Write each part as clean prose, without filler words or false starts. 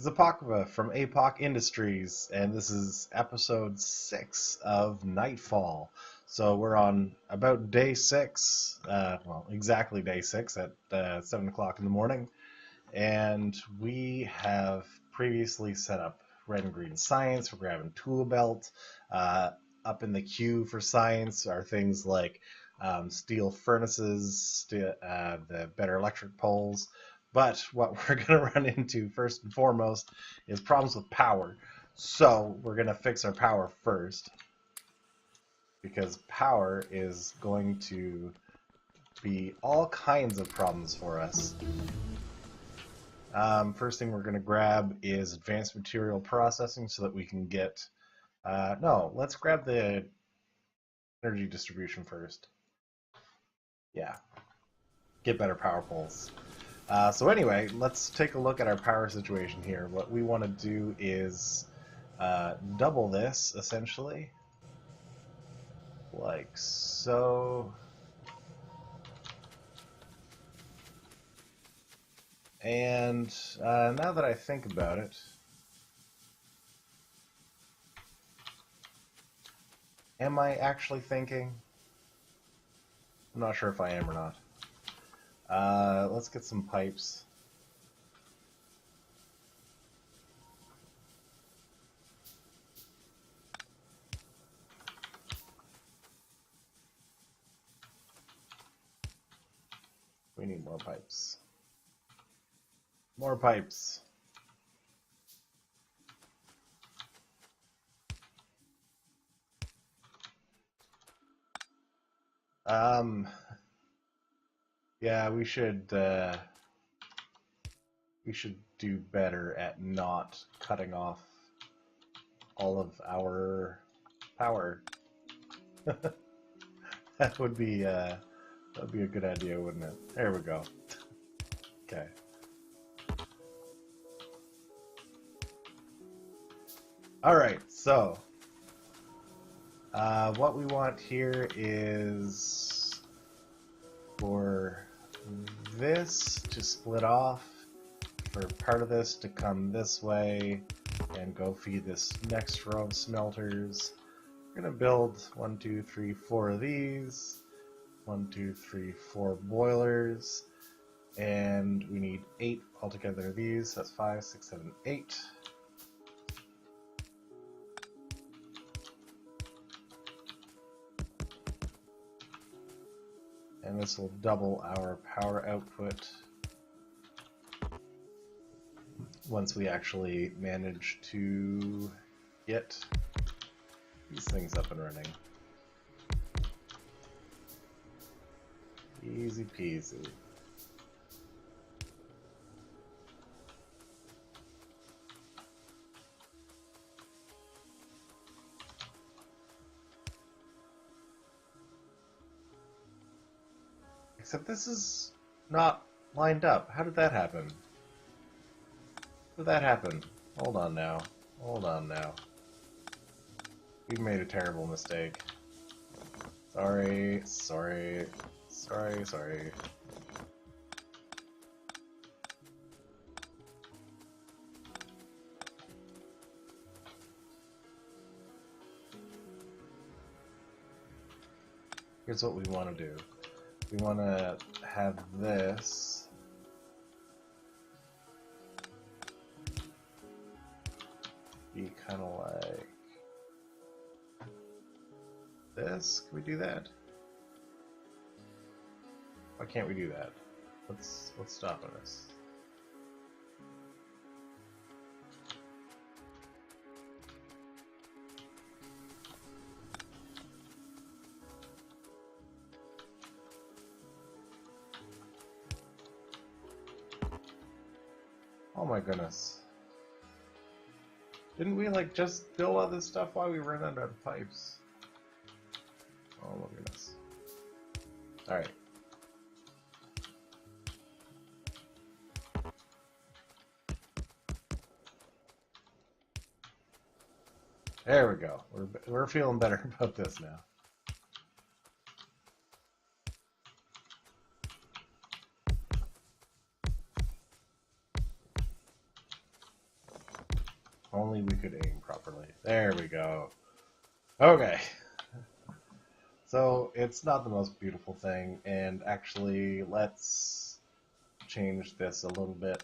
is Apocrypha from APOC Industries, and this is episode 6 of Nightfall. So we're on about day 6, well, exactly day 6 at 7 o'clock in the morning, and we have previously set up red and green science. We're grabbing tool belt. Up in the queue for science are things like steel furnaces, the better electric poles. But what we're going to run into first and foremost is problems with power. So we're going to fix our power first, because power is going to be all kinds of problems for us. First thing we're going to grab is advanced material processing so that we can get... no, let's grab the energy distribution first. Yeah, get better power poles. So anyway, let's take a look at our power situation here. What we want to do is double this, essentially. Like so. And now that I think about it, am I actually thinking? I'm not sure if I am or not. Let's get some pipes. We need more pipes. More pipes. Yeah, we should do better at not cutting off all of our power. That would be a good idea, wouldn't it? There we go. Okay. All right, so what we want here is for this to split off, for part of this to come this way and go feed this next row of smelters. We're going to build 1, 2, 3, 4 of these, 1, 2, 3, 4 boilers, and we need 8 altogether of these. That's 5, 6, 7, 8. And this will double our power output once we actually manage to get these things up and running. Easy peasy. Except this is not lined up. How did that happen? How did that happen? Hold on now. Hold on now. We've made a terrible mistake. Sorry, sorry, sorry, sorry. Here's what we want to do. We want to have this be kind of like this. Can we do that? Why can't we do that? What's stopping us? Oh my goodness. Didn't we like just build all this stuff while we ran out of pipes? Oh my goodness. Alright. There we go. We're feeling better about this now. only we could aim properly. There we go. Okay. So it's not the most beautiful thing, and actually let's change this a little bit.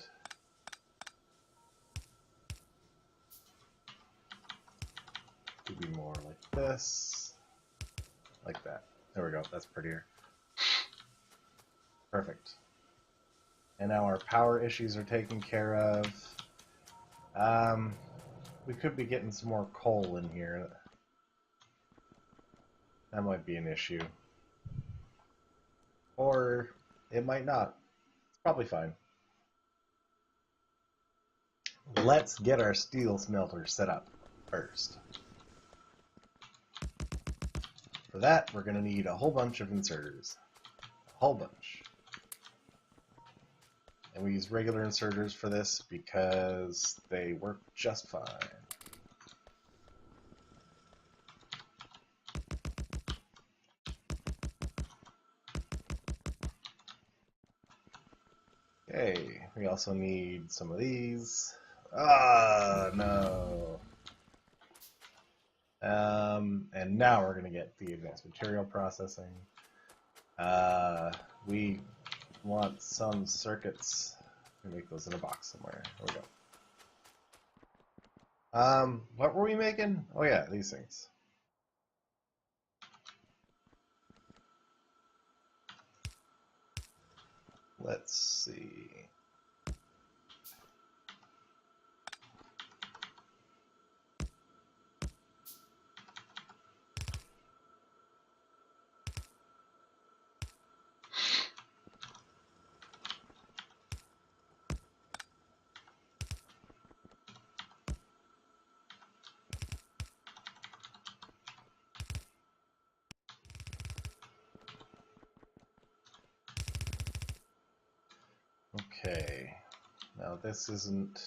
To be more like this. Like that. There we go. That's prettier. Perfect. And now our power issues are taken care of. We could be getting some more coal in here. That might be an issue. Or it might not. It's probably fine. Let's get our steel smelter set up first. For that, we're going to need a whole bunch of inserters. A whole bunch. And we use regular inserters for this because they work just fine. Okay, we also need some of these. Ah, no. And now we're going to get the advanced material processing. We want some circuits. We make those in a box somewhere. There we go. What were we making? Oh yeah, these things. Let's see. Okay, now this isn't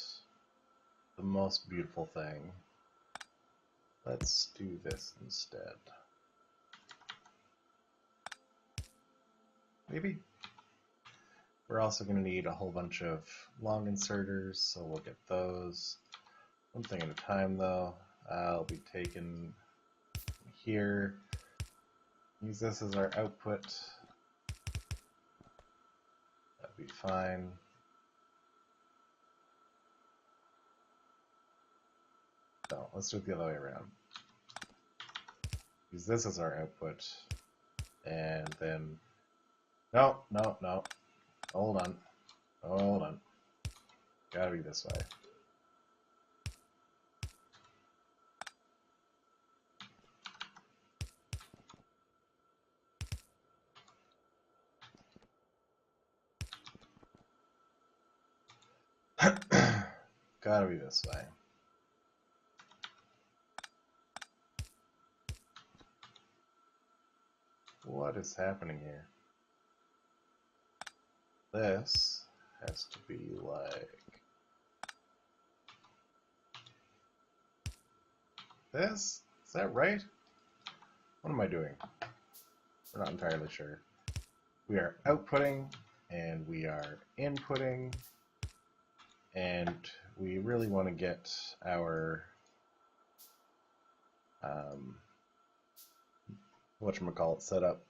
the most beautiful thing. Let's do this instead. Maybe. We're also going to need a whole bunch of long inserters, so we'll get those. One thing at a time though. I'll be taking here. Use this as our output. That'd be fine. No, let's do it the other way around. Use this as our output. And then... No, no, no. Hold on. Hold on. Gotta be this way. Gotta be this way. What is happening here? This has to be like this? Is that right? What am I doing? We're not entirely sure. We are outputting and we are inputting, and we really want to get our whatchamacallit set up.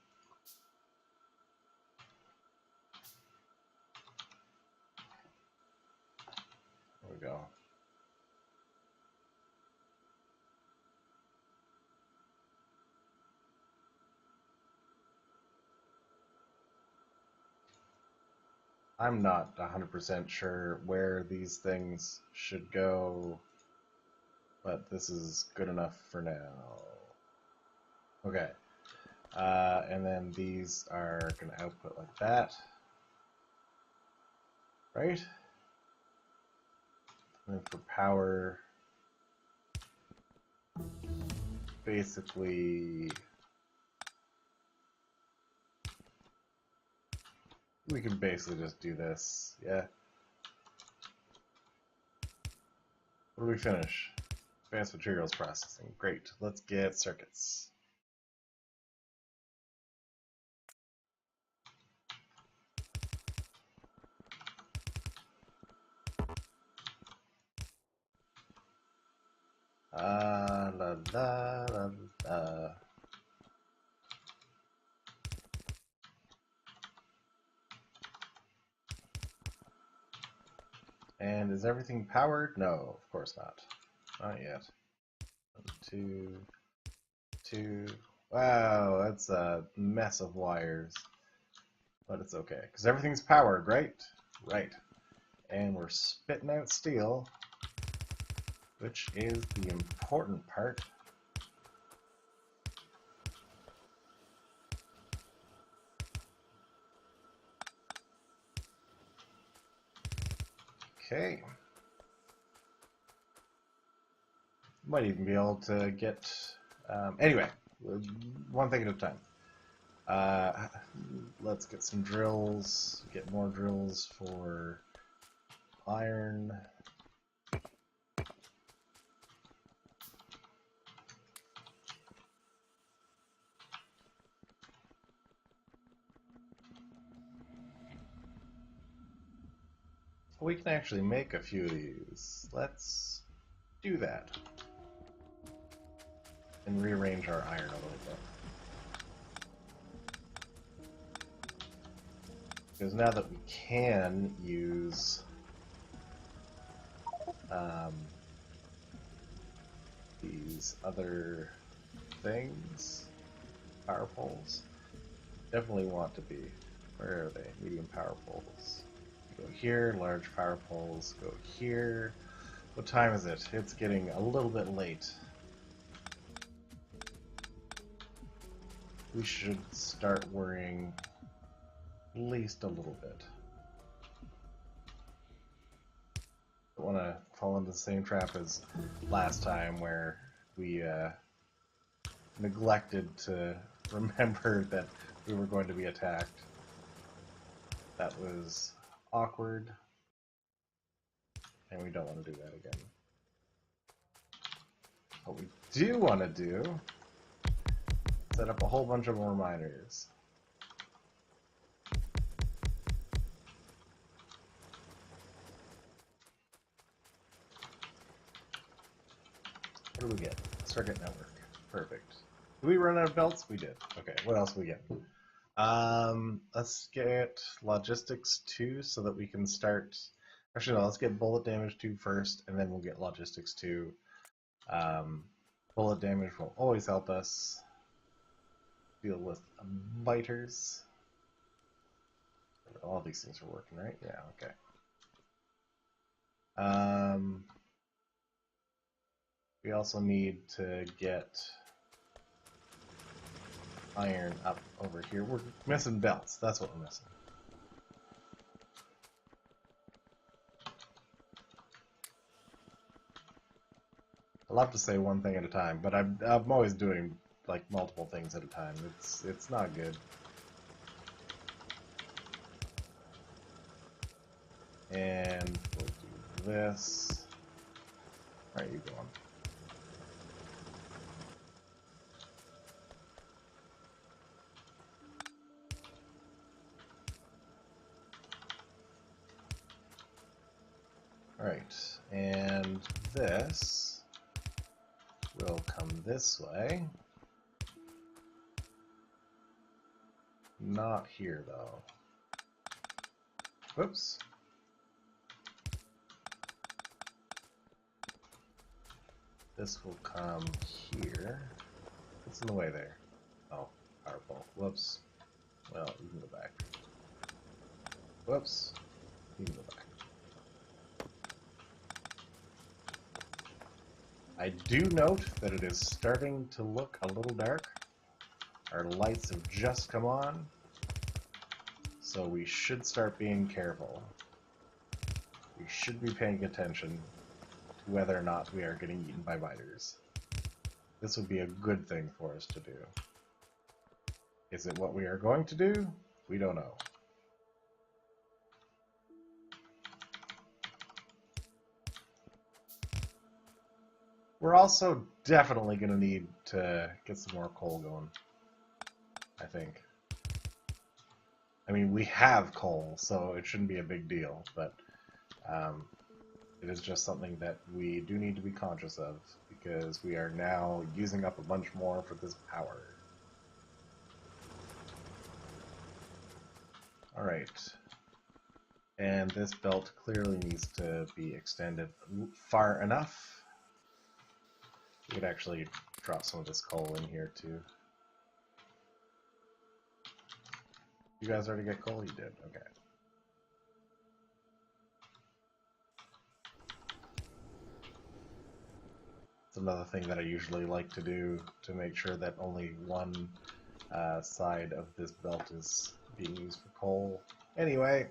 There we go. I'm not 100% sure where these things should go, but this is good enough for now. Okay. And then these are going to output like that. Right? And for power, basically, we can basically just do this. Yeah. What do we finish? Advanced materials processing. Great. Let's get circuits. La, la, la, la. And is everything powered? No, of course not. Not yet. 1, 2. Wow, that's a mess of wires. But it's okay, because everything's powered, right? Right. And we're spitting out steel, which is the important part. Okay. Might even be able to get... anyway, one thing at a time. Let's get some drills, get more drills for iron. We can actually make a few of these. Let's do that. And rearrange our iron a little bit. Because now that we can use these other things, power poles, definitely want to be, where are they? Medium power poles. Go here, large power poles, go here. What time is it? It's getting a little bit late. We should start worrying at least a little bit. Don't want to fall into the same trap as last time where we neglected to remember that we were going to be attacked. That was awkward, and we don't want to do that again. What we do want to do, set up a whole bunch of more miners. What do we get? Circuit network. Perfect. Did we run out of belts? We did. Okay, what else do we get? Let's get logistics 2 so that we can start... Actually, no, let's get bullet damage 2 first, and then we'll get logistics 2. Bullet damage will always help us deal with biters. All these things are working, right? Yeah, okay. We also need to get iron up over here. We're missing belts. That's what we're missing. I love to say one thing at a time, but I'm always doing like multiple things at a time. It's not good. And we'll do this. Where are you going? Alright, and this will come this way. Not here, though. Whoops. This will come here. What's in the way there? Oh, powerful. Whoops. Well, you can go back. Whoops. You can go back. I do note that it is starting to look a little dark. Our lights have just come on, so we should start being careful. We should be paying attention to whether or not we are getting eaten by biters. This would be a good thing for us to do. Is it what we are going to do? We don't know. We're also definitely going to need to get some more coal going, I think. I mean, we have coal, so it shouldn't be a big deal, but it is just something that we do need to be conscious of, because we are now using up a bunch more for this power. Alright. And this belt clearly needs to be extended far enough. We could actually drop some of this coal in here too. You guys already get coal? You did, okay. It's another thing that I usually like to do to make sure that only one side of this belt is being used for coal. Anyway,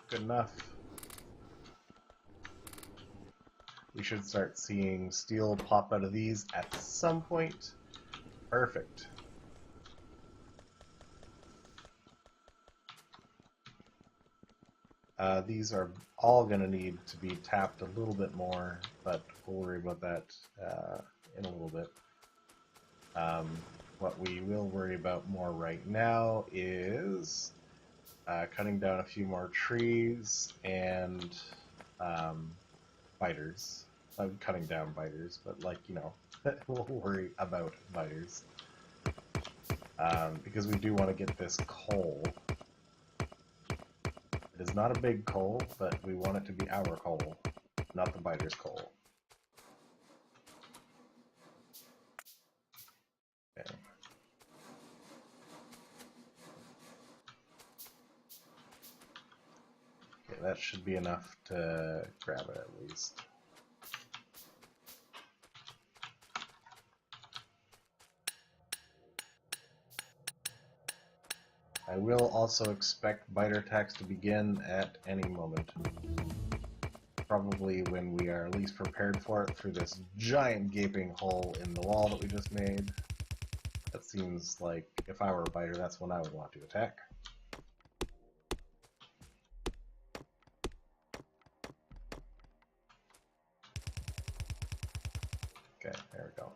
good enough. We should start seeing steel pop out of these at some point. Perfect. These are all going to need to be tapped a little bit more, but we'll worry about that in a little bit. What we will worry about more right now is cutting down a few more trees and biters. I'm cutting down biters, but like, you know, we'll worry about biters. Because we do want to get this coal. It is not a big coal, but we want it to be our coal, not the biter's coal. Okay. Okay, that should be enough to grab it at least. I will also expect biter attacks to begin at any moment. Probably when we are least prepared for it through this giant gaping hole in the wall that we just made. That seems like if I were a biter, that's when I would want to attack. Okay, there we go.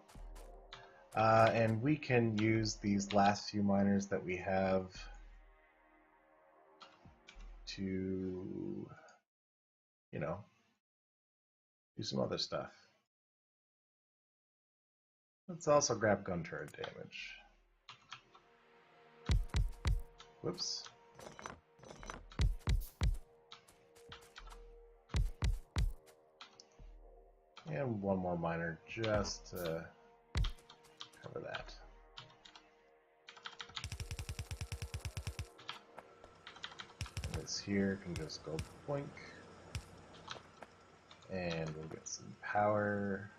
And we can use these last few miners that we have to, you know, do some other stuff. Let's also grab gun turret damage. Whoops. And one more miner just to cover that. And this here can just go boink. And we'll get some power.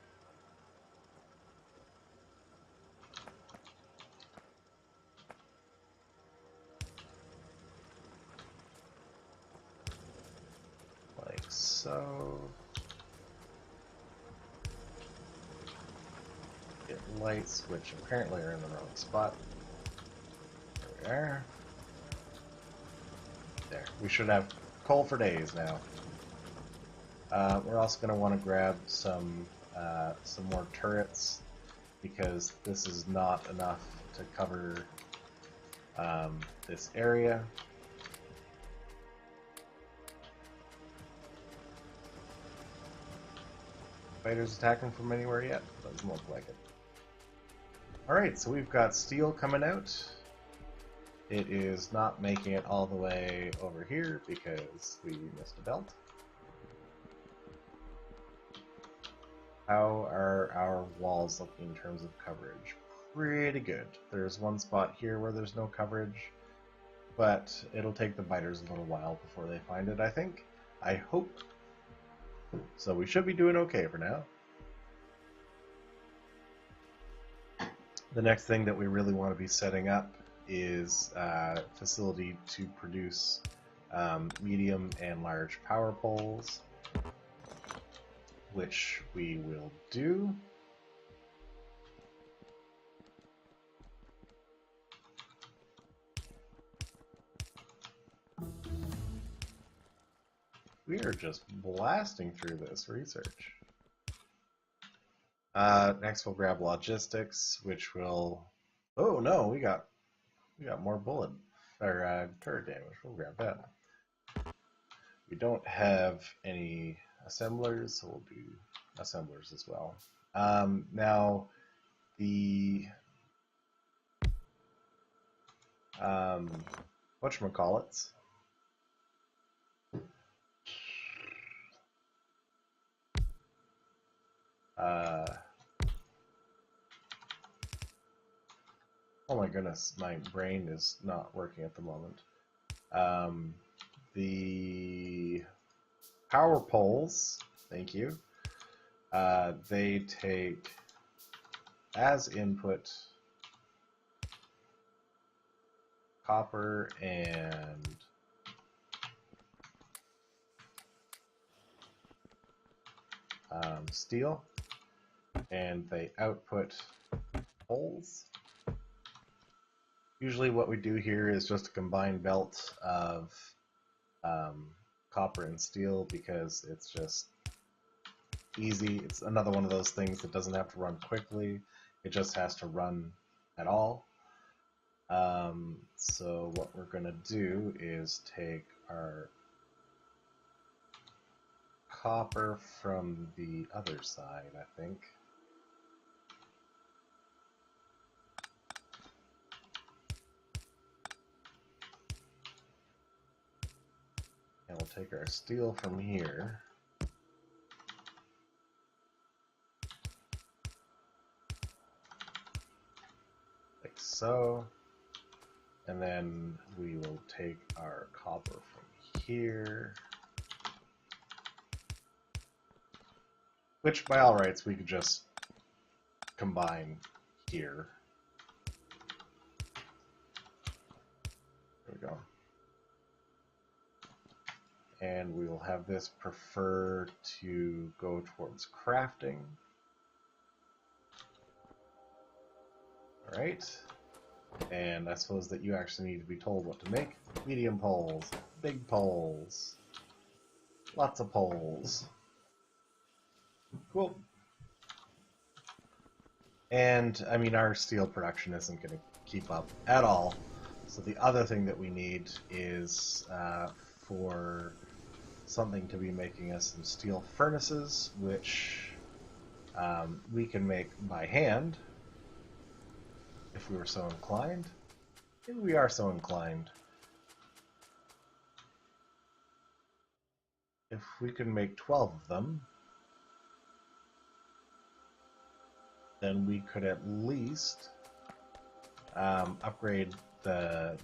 Like so. Get lights, which apparently are in the wrong spot. There we are. There. We should have coal for days now. We're also going to want to grab some more turrets because this is not enough to cover this area. Fighters attacking from anywhere yet? Doesn't look like it. Alright, so we've got steel coming out. It is not making it all the way over here because we missed a belt. How are our walls looking in terms of coverage? Pretty good. There's one spot here where there's no coverage, but it'll take the biters a little while before they find it, I think. I hope. So we should be doing okay for now. The next thing that we really want to be setting up is a facility to produce medium and large power poles, which we will do. We are just blasting through this research. Next we'll grab logistics, which will... Oh no, we got more bullet or turret damage. We'll grab that. We don't have any assemblers, so we'll do assemblers as well. Now, the whatchamacallits, oh my goodness, my brain is not working at the moment. The power poles, thank you, they take as input copper and steel, and they output poles. Usually what we do here is just a combined belt of copper and steel because it's just easy. It's another one of those things that doesn't have to run quickly. It just has to run at all. So what we're going to do is take our copper from the other side, I think. And we'll take our steel from here. Like so. And then we will take our copper from here. Which, by all rights, we could just combine here. There we go. And we will have this prefer to go towards crafting. All right. And I suppose that you actually need to be told what to make. Medium poles, big poles, lots of poles. Cool. And, I mean, our steel production isn't going to keep up at all. So the other thing that we need is for something to be making us some steel furnaces, which we can make by hand if we were so inclined. And we are so inclined. If we can make 12 of them, then we could at least upgrade the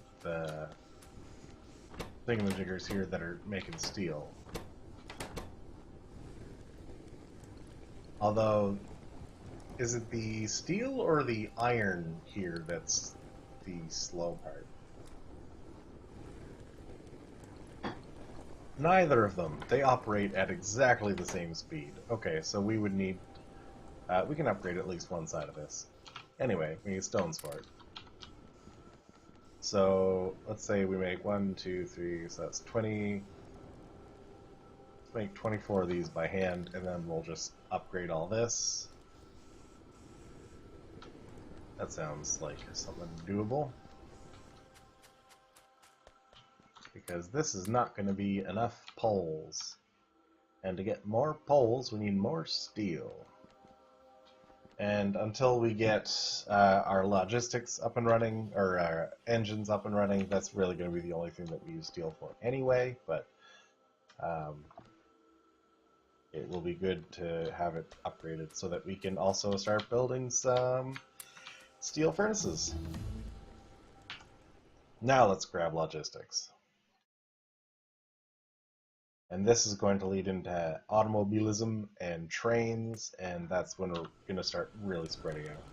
thingamajiggers here that are making steel. Although, is it the steel or the iron here that's the slow part? Neither of them. They operate at exactly the same speed. Okay, so we would need... we can upgrade at least one side of this. Anyway, we need stones for it. So, let's say we make 1, 2, 3, so that's 20... Let's make 24 of these by hand, and then we'll just upgrade all this. That sounds like something doable. Because this is not going to be enough poles. And to get more poles, we need more steel. And until we get our logistics up and running, or our engines up and running, that's really going to be the only thing that we use steel for anyway, but it will be good to have it upgraded so that we can also start building some steel furnaces. Now let's grab logistics. And this is going to lead into automobilism and trains, and that's when we're going to start really spreading out.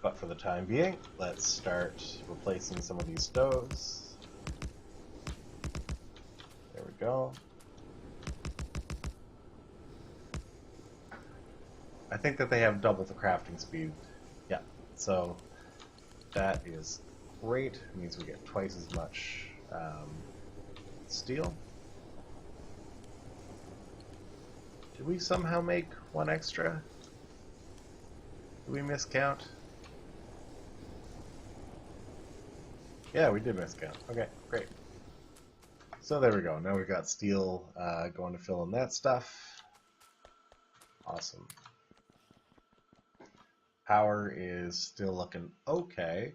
But for the time being, let's start replacing some of these stoves. There we go. I think that they have double the crafting speed. Yeah, so that is great. It means we get twice as much steel. Did we somehow make one extra? Did we miscount? Yeah, we did miscount. Okay, great. So there we go. Now we've got steel going to fill in that stuff. Awesome. Power is still looking okay.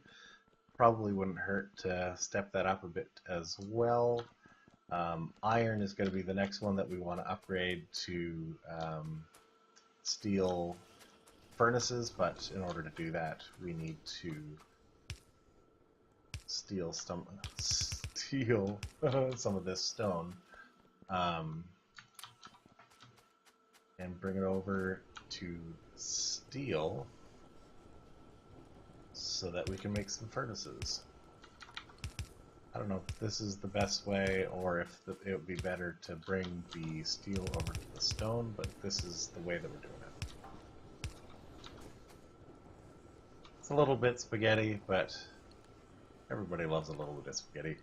Probably wouldn't hurt to step that up a bit as well. Iron is going to be the next one that we want to upgrade to steel furnaces, but in order to do that, we need to steal some of this stone and bring it over to steel so that we can make some furnaces. I don't know if this is the best way or if it would be better to bring the steel over to the stone, but this is the way that we're doing it. It's a little bit spaghetti, but everybody loves a little bit of spaghetti.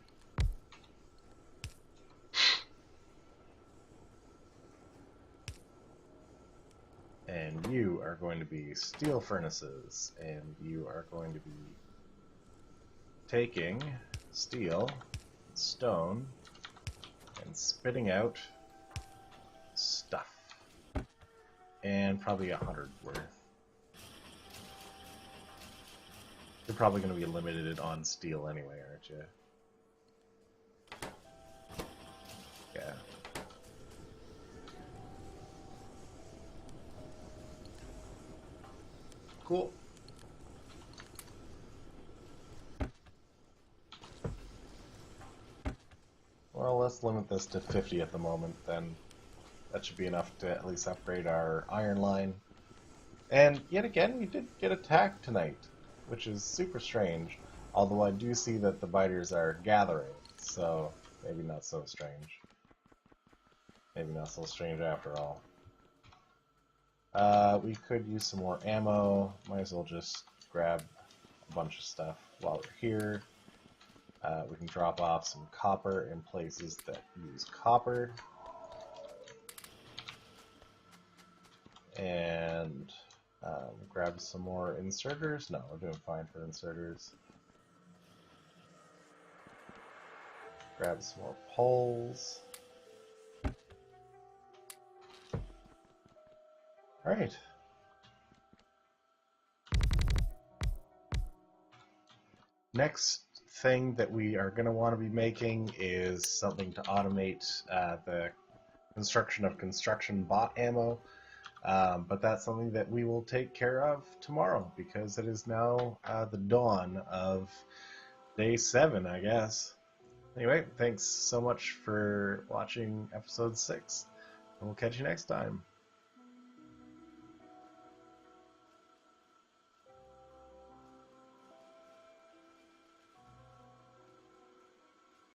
And you are going to be steel furnaces, and you are going to be taking steel, stone, and spitting out stuff. And probably 100 worth. You're probably going to be limited on steel anyway, aren't you? Yeah. Cool. Well, let's limit this to 50 at the moment, then. That should be enough to at least upgrade our iron line. And yet again, we did get attacked tonight, which is super strange. Although I do see that the biters are gathering, so maybe not so strange. Maybe not so strange after all. We could use some more ammo. Might as well just grab a bunch of stuff while we're here. We can drop off some copper in places that use copper. And grab some more inserters. No, we're doing fine for inserters. Grab some more poles. Alright. Next thing that we are going to want to be making is something to automate the construction of construction bot ammo. But that's something that we will take care of tomorrow, because it is now the dawn of day 7, I guess. Anyway, thanks so much for watching episode 6, and we'll catch you next time.